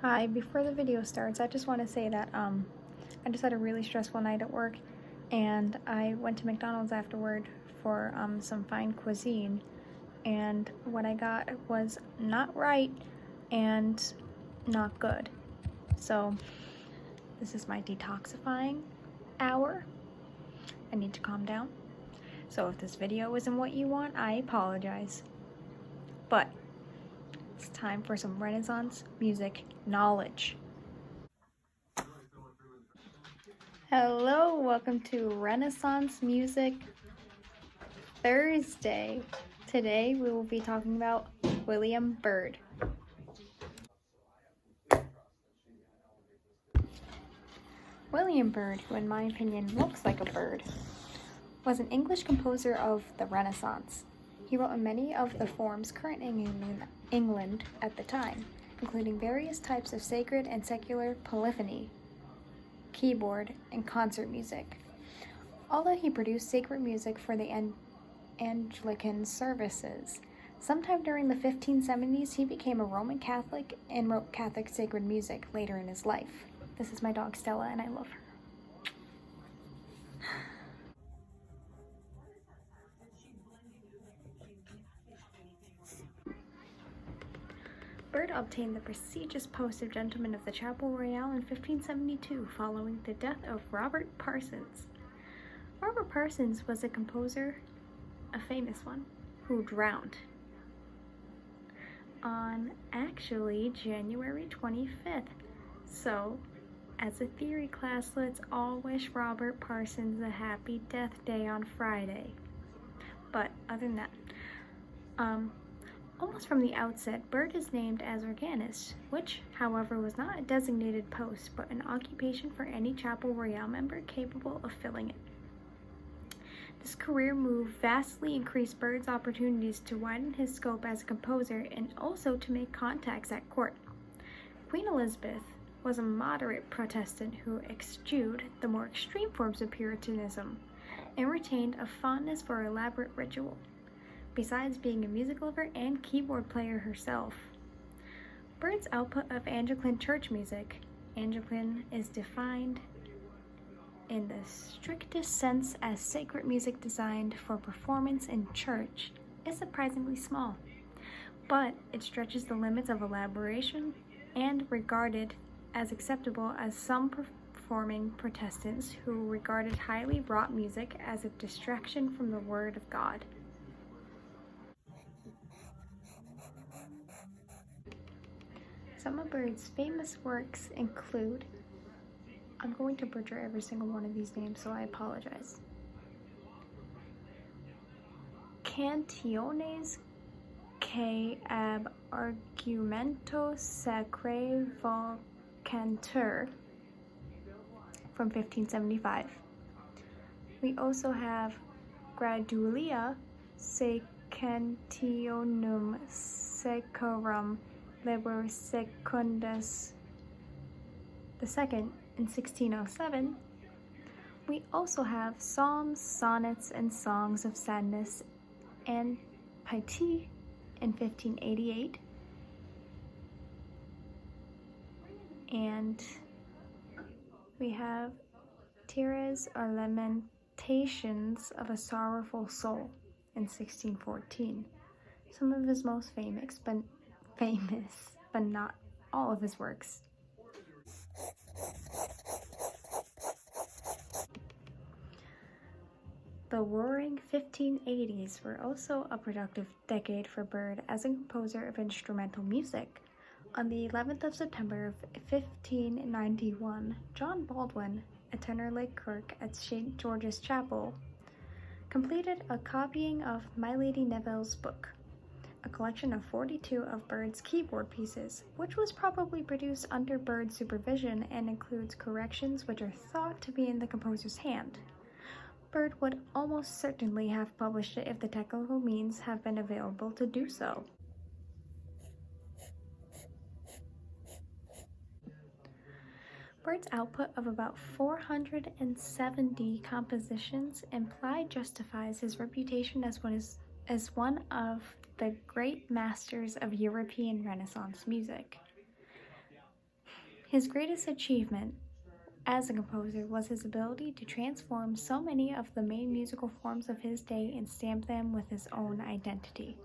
Hi, before the video starts, I just want to say that I just had a really stressful night at work, and I went to McDonald's afterward for some fine cuisine, and what I got was not right and not good. So this is my detoxifying hour. I need to calm down. So if this video isn't what you want, I apologize. But it's time for some Renaissance music knowledge. Hello, welcome to Renaissance Music Thursday. Today we will be talking about William Byrd. William Byrd, who in my opinion looks like a bird, was an English composer of the Renaissance. He wrote in many of the forms current in England at the time, including various types of sacred and secular polyphony, keyboard, and concert music. Although he produced sacred music for the Anglican services, sometime during the 1570s, he became a Roman Catholic and wrote Catholic sacred music later in his life. This is my dog Stella, and I love her. Byrd obtained the prestigious post of Gentleman of the Chapel Royal in 1572 following the death of Robert Parsons. Robert Parsons was a composer, a famous one, who drowned on actually January 25th. So, as a theory class, let's all wish Robert Parsons a happy death day on Friday. But other than that, almost from the outset, Byrd is named as organist, which, however, was not a designated post, but an occupation for any Chapel Royal member capable of filling it. This career move vastly increased Byrd's opportunities to widen his scope as a composer and also to make contacts at court. Queen Elizabeth was a moderate Protestant who eschewed the more extreme forms of Puritanism and retained a fondness for elaborate ritual, besides being a music lover and keyboard player herself. Byrd's output of Anglican church music, Anglican is defined in the strictest sense as sacred music designed for performance in church, is surprisingly small, but it stretches the limits of elaboration and regarded as acceptable as some performing Protestants who regarded highly wrought music as a distraction from the Word of God. Some of Byrd's famous works include, I'm going to butcher every single one of these names, so I apologize. Cantiones que ab argumento sacre vocantur from 1575. We also have Gradualia Secantionum Secorum Liber Secundus II in 1607. We also have Psalms, Sonnets, and Songs of Sadness and Piety in 1588. And we have Tires or Lamentations of a Sorrowful Soul in 1614. Some of his most famous, but not all of his works. The Roaring 1580s were also a productive decade for Byrd as a composer of instrumental music. On the 11th of September of 1591, John Baldwin, a tenor lay clerk at St. George's Chapel, completed a copying of My Lady Neville's book, a collection of 42 of Byrd's keyboard pieces, which was probably produced under Byrd's supervision and includes corrections which are thought to be in the composer's hand. Byrd would almost certainly have published it if the technical means have been available to do so. Byrd's output of about 470 compositions implied justifies his reputation as one of the great masters of European Renaissance music. His greatest achievement as a composer was his ability to transform so many of the main musical forms of his day and stamp them with his own identity.